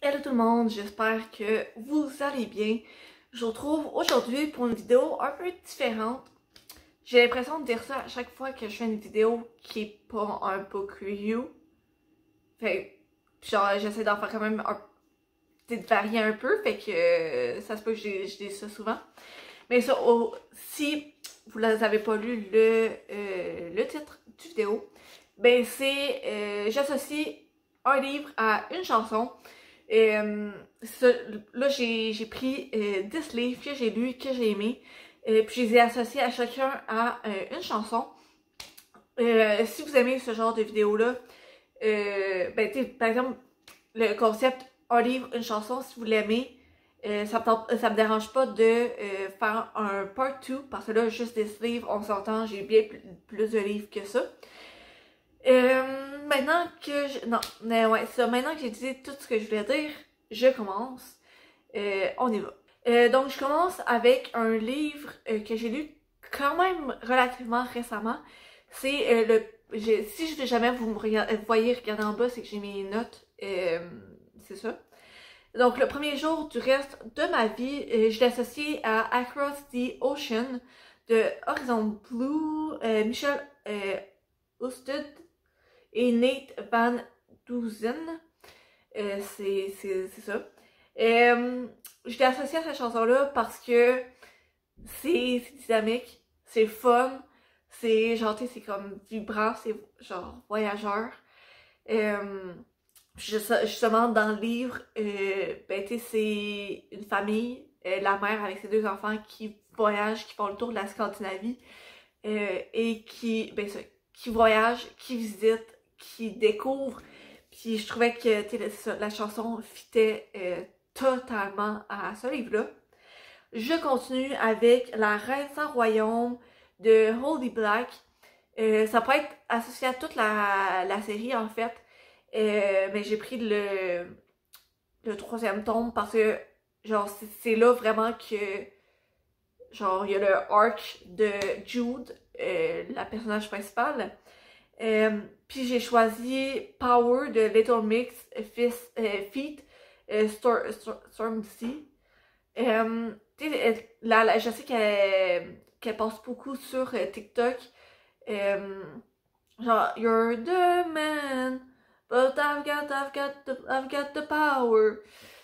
Hello tout le monde, j'espère que vous allez bien. Je vous retrouve aujourd'hui pour une vidéo un peu différente. J'ai l'impression de dire ça à chaque fois que je fais une vidéo qui est pas un book review. Fait genre j'essaie d'en faire quand même peut-être varier un peu, fait que ça se peut que je dise ça souvent. Mais ça, si vous n'avez pas lu le titre du vidéo, ben c'est j'associe un livre à une chanson. Là, j'ai pris 10 livres que j'ai lus, que j'ai aimés, puis je les ai associés à chacun à une chanson. Si vous aimez ce genre de vidéo-là, ben, par exemple, le concept un livre, une chanson, si vous l'aimez, ça me dérange pas de faire un part 2, parce que là, juste des livres, on s'entend, j'ai bien plus de livres que ça. Maintenant que non, mais ouais, ça, maintenant que j'ai dit tout ce que je voulais dire, je commence. On y va. Donc, je commence avec un livre que j'ai lu quand même relativement récemment. C'est si jamais vous me voyez regarder en bas, c'est que j'ai mes notes. C'est ça. Donc, le premier jour du reste de ma vie, je l'ai associé à Across the Ocean de Horizon Blue, Michel Husted et Nate Van Duzen. C'est ça. Je l'ai associé à cette chanson-là parce que c'est dynamique, c'est fun, c'est genre, tu sais, c'est comme vibrant, c'est genre voyageur. Justement, dans le livre, ben, tu sais, c'est une famille, la mère avec ses deux enfants qui voyagent, qui font le tour de la Scandinavie, et ben, qui voyagent, qui visitent, qui découvrent. Puis je trouvais que la chanson fitait totalement à ce livre-là. Je continue avec La Reine sans royaume de Holy Black. Ça peut être associé à toute la série en fait. Mais j'ai pris le troisième tome parce que genre c'est là vraiment que genre il y a le arc de Jude, la personnage principale. Puis j'ai choisi Power de Little Mix Feat Stormzy. Je sais qu'elle passe beaucoup sur TikTok. Genre, You're the man, but I've got the power.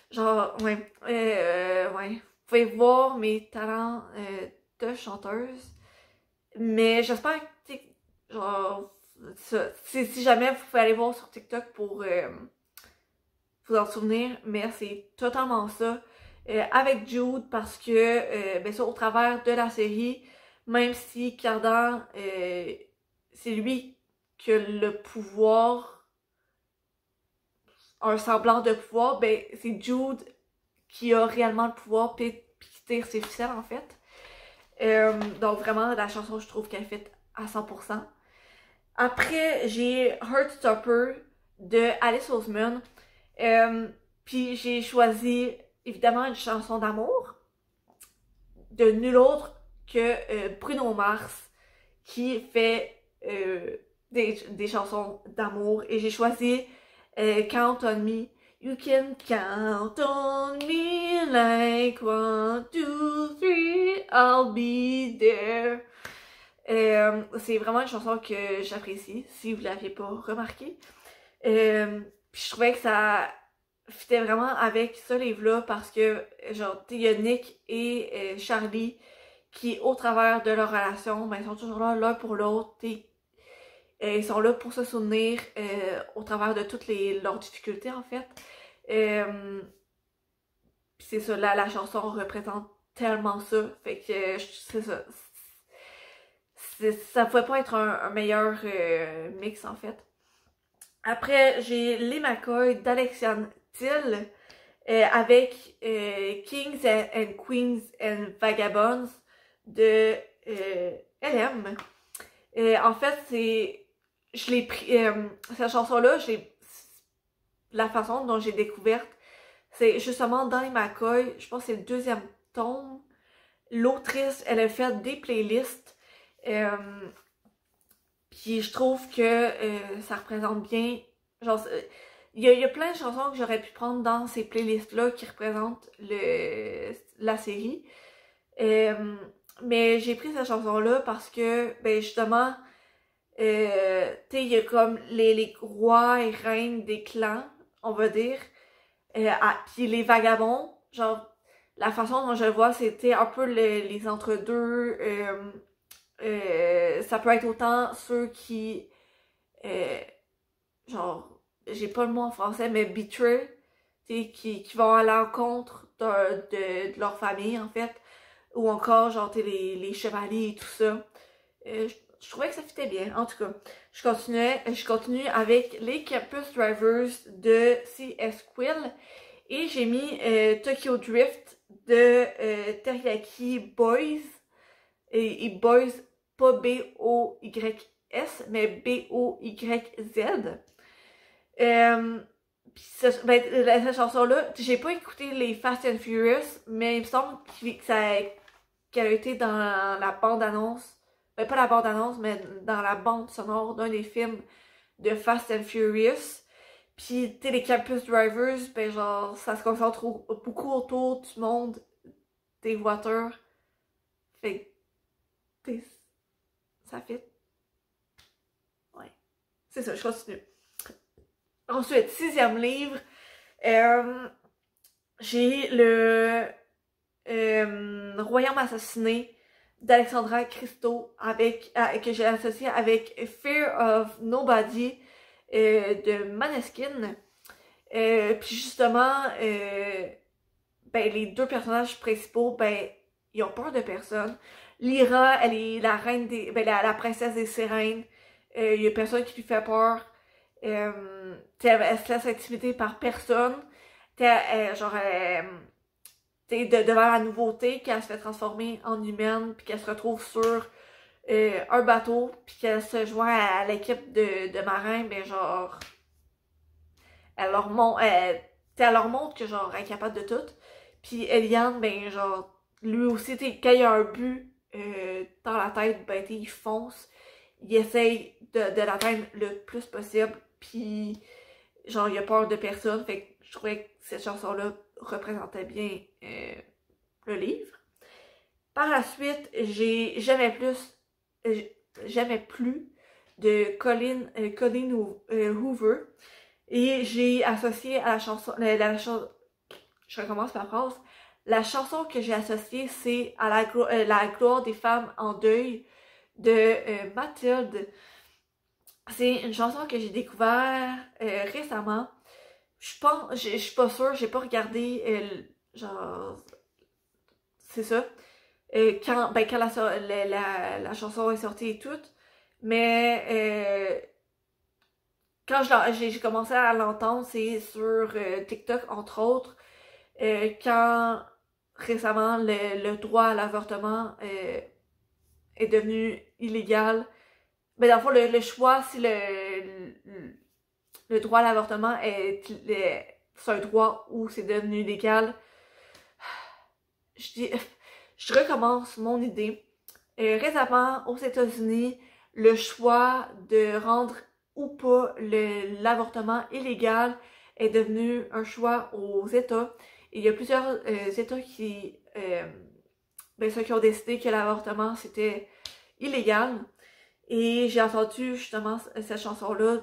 Genre, ouais. Ouais. Vous pouvez voir mes talents de chanteuse. Mais j'espère que, genre, si jamais vous pouvez aller voir sur TikTok pour vous en souvenir, mais c'est totalement ça. Avec Jude, parce que, ben ça, au travers de la série, même si Cardan, c'est lui qui a le pouvoir, un semblant de pouvoir, ben c'est Jude qui a réellement le pouvoir, puis qui tire ses ficelles, en fait. Donc vraiment, la chanson, je trouve qu'elle fait à 100%. Après, j'ai Heartstopper de Alice Oseman. Puis j'ai choisi évidemment une chanson d'amour de nul autre que Bruno Mars qui fait des chansons d'amour. Et j'ai choisi Count on Me. You can count on me like 1, 2, 3, I'll be there. C'est vraiment une chanson que j'apprécie, si vous ne l'aviez pas remarqué. Puis je trouvais que ça fitait vraiment avec ce livre-là parce que, genre, il y a Nick et Charlie qui, au travers de leur relation, ben, ils sont toujours là l'un pour l'autre. Ils sont là pour se soutenir au travers de toutes leurs difficultés, en fait. Puis c'est ça, la chanson représente tellement ça. Fait que, c'est ça. Ça pouvait pas être un meilleur mix, en fait. Après, j'ai Les McCoy d'Alexian Till avec Kings and Queens and Vagabonds de LM. En fait, je l'ai pris, cette chanson-là, la façon dont j'ai découverte, c'est justement dans Les McCoy, je pense que c'est le deuxième tome. L'autrice, elle a fait des playlists. Puis je trouve que ça représente bien, genre, il y a plein de chansons que j'aurais pu prendre dans ces playlists-là qui représentent la série. Mais j'ai pris cette chanson-là parce que, ben justement, tu sais, il y a comme les rois et reines des clans, on va dire. Puis les vagabonds, genre, la façon dont je le vois, c'était un peu les entre-deux. Ça peut être autant ceux qui, euh, genre, j'ai pas le mot en français, mais betray, tu sais, qui vont à l'encontre de leur famille, en fait. Ou encore, genre, tu sais, les chevaliers et tout ça. Je trouvais que ça fitait bien. En tout cas, je continue avec les Campus Drivers de CS Quill. Et j'ai mis Tokyo Drift de Teriyaki Boys. Et Boys, pas B-O-Y-S, mais B-O-Y-Z. Pis cette chanson-là, j'ai pas écouté les Fast and Furious, mais il me semble qu'elle a été dans la bande-annonce. Ben, pas la bande-annonce, mais dans la bande sonore d'un des films de Fast and Furious. Pis, tu sais, les Campus Drivers, ben genre, ça se concentre beaucoup autour du monde des voitures. Fait que, tu sais, ça fait. Ouais. C'est ça, je continue. Ensuite, 6e livre, j'ai le Royaume assassiné d'Alexandra Christo que j'ai associé avec Fear of Nobody de Maneskin. Puis justement, ben, les deux personnages principaux, ben, ils ont peur de personne. Lyra, elle est la reine des. Ben, la princesse des sirènes. Il y a personne qui lui fait peur. Elle se laisse intimider par personne. Genre, devant la nouveauté, qu'elle se fait transformer en humaine, puis qu'elle se retrouve sur un bateau, puis qu'elle se joint à l'équipe de marins, ben genre, elle leur montre que genre, elle est capable de tout. Puis Eliane, ben genre, lui aussi, quand il y a un but dans la tête, ben il fonce, il essaye de l'atteindre le plus possible, puis genre, il a peur de personne, fait que je trouvais que cette chanson-là représentait bien le livre. Par la suite, j'ai Jamais plus de Colin Hoover. Et j'ai associé à la chanson, je recommence ma phrase. La chanson que j'ai associée, c'est à la gloire des femmes en deuil de Mathilde. C'est une chanson que j'ai découvert récemment. Je suis pas sûre, j'ai pas regardé, genre, c'est ça. Quand la chanson est sortie et tout. Mais quand j'ai commencé à l'entendre, c'est sur TikTok, entre autres, quand récemment le droit à l'avortement est devenu illégal. Ben, dans le fond, le choix, si le droit à l'avortement c'est un droit où c'est devenu légal. Je recommence mon idée. Récemment, aux États-Unis, le choix de rendre ou pas l'avortement illégal est devenu un choix aux États. Et il y a plusieurs États qui ont décidé que l'avortement c'était illégal. Et j'ai entendu justement cette chanson-là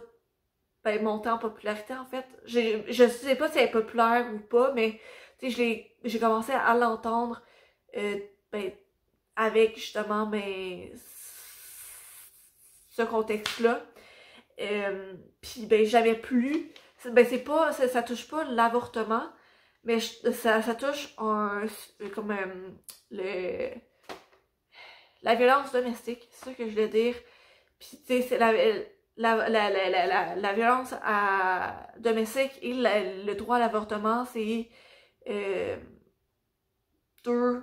monter en popularité en fait. Je sais pas si elle est populaire ou pas, mais j'ai commencé à l'entendre ben, avec justement ce contexte-là. Puis ben j'avais plus. Ben c'est pas. Ça touche pas l'avortement, mais ça touche comme la violence domestique, c'est ça que je voulais dire. Puis tu sais, c'est la violence domestique et le droit à l'avortement, c'est deux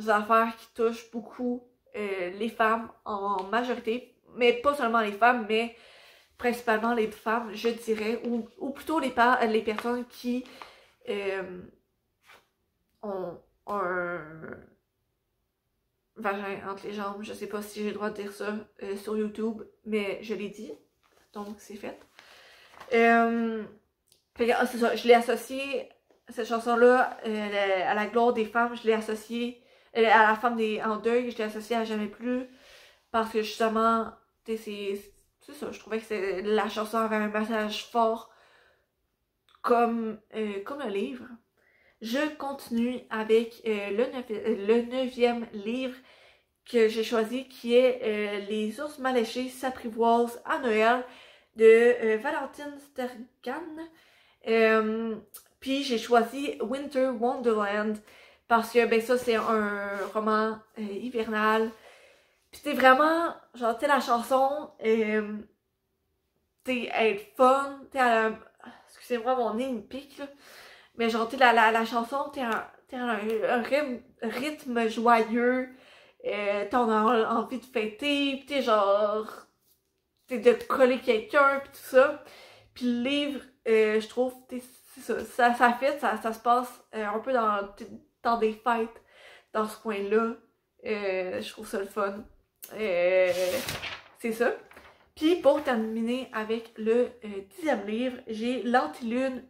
affaires qui touchent beaucoup les femmes en majorité, mais pas seulement les femmes, mais principalement les femmes, je dirais, ou plutôt les personnes qui ont un vagin entre les jambes. Je sais pas si j'ai le droit de dire ça sur YouTube, mais je l'ai dit, donc c'est fait. Fait que, c'est ça, je l'ai associé, cette chanson-là, à la gloire des femmes, je l'ai associée, à la femme en deuil, je l'ai associée à Jamais plus, parce que justement, tu sais, c'est ça, je trouvais que la chanson avait un message fort, comme le livre. Je continue avec le 9e livre que j'ai choisi, qui est Les ours malléchés s'apprivoisent à Noël de Valentine Stergan. Puis j'ai choisi Winter Wonderland parce que ben ça c'est un roman hivernal. Puis c'est vraiment, genre, tu sais, la chanson, tu elle est fun, tu sais, excusez-moi, mon nez me pique, là. Mais genre, tu sais, la chanson, tu un rythme joyeux, t'en as envie de fêter, pis t'es genre, t'es de coller quelqu'un, pis tout ça. Puis le livre, je trouve, c'est ça fait, ça se passe un peu dans des fêtes, dans ce coin-là. Je trouve ça le fun. C'est ça. Puis pour terminer avec le 10e livre, j'ai L'Antilune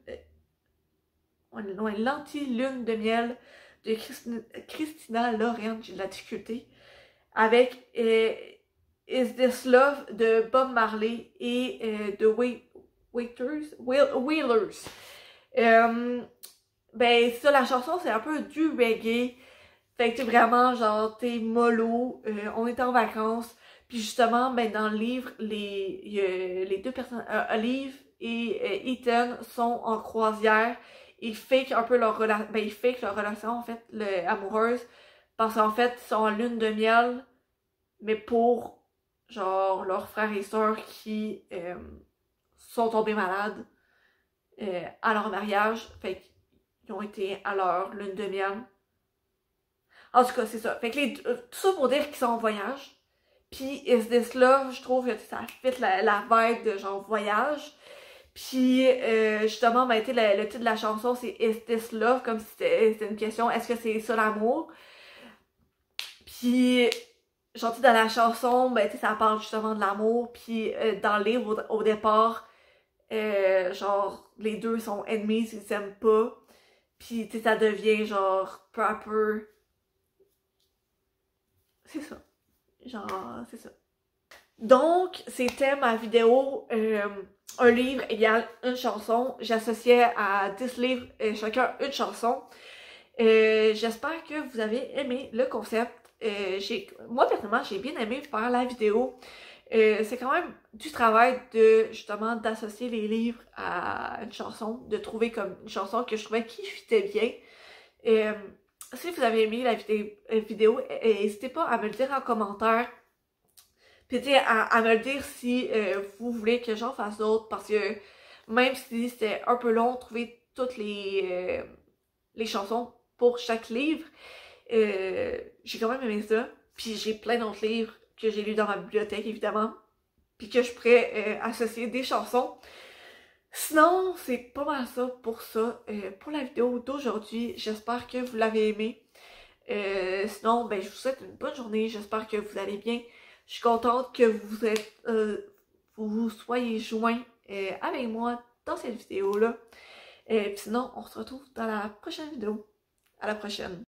de miel de Christina Lauren, j'ai de la difficulté, avec Is This Love de Bob Marley et de Wheelers. Ben ça, la chanson c'est un peu du reggae, fait que t'es vraiment genre t'es mollo, on est en vacances, puis justement ben dans le livre les deux personnes, Olive et Ethan sont en croisière. Ils fake un peu leur relation, ben ils fake leur relation en fait, amoureuse, parce qu'en fait ils sont en lune de miel, mais pour genre leurs frères et sœurs qui sont tombés malades à leur mariage, fait qu'ils ont été à leur lune de miel. En tout cas, c'est ça. Fait que tout ça pour dire qu'ils sont en voyage. Puis Is This Love, je trouve que ça fit la vibe de genre voyage. Puis justement, ben, le titre de la chanson, c'est Is This Love, comme si c'était une question, est-ce que c'est ça l'amour? Puis, genre, dans la chanson, ben, ça parle justement de l'amour. Puis dans le livre, au départ, genre, les deux sont ennemis, ils s'aiment pas. Puis, ça devient genre peu à peu. C'est ça. Genre, c'est ça. Donc, c'était ma vidéo un livre égale une chanson. J'associais à 10 livres chacun une chanson. J'espère que vous avez aimé le concept. Moi, personnellement, j'ai bien aimé faire la vidéo. C'est quand même du travail de, justement, d'associer les livres à une chanson, de trouver comme une chanson que je trouvais qui fitait bien. Si vous avez aimé la vidéo, n'hésitez pas à me le dire en commentaire. Puis à me le dire si vous voulez que j'en fasse d'autres, parce que même si c'était un peu long, trouver toutes les chansons pour chaque livre, j'ai quand même aimé ça. Puis j'ai plein d'autres livres que j'ai lus dans ma bibliothèque, évidemment, puis que je pourrais associer des chansons. Sinon, c'est pas mal ça pour pour la vidéo d'aujourd'hui. J'espère que vous l'avez aimé. Sinon, ben, je vous souhaite une bonne journée. J'espère que vous allez bien. Je suis contente que vous soyez joints avec moi dans cette vidéo-là. Puis sinon, on se retrouve dans la prochaine vidéo. À la prochaine!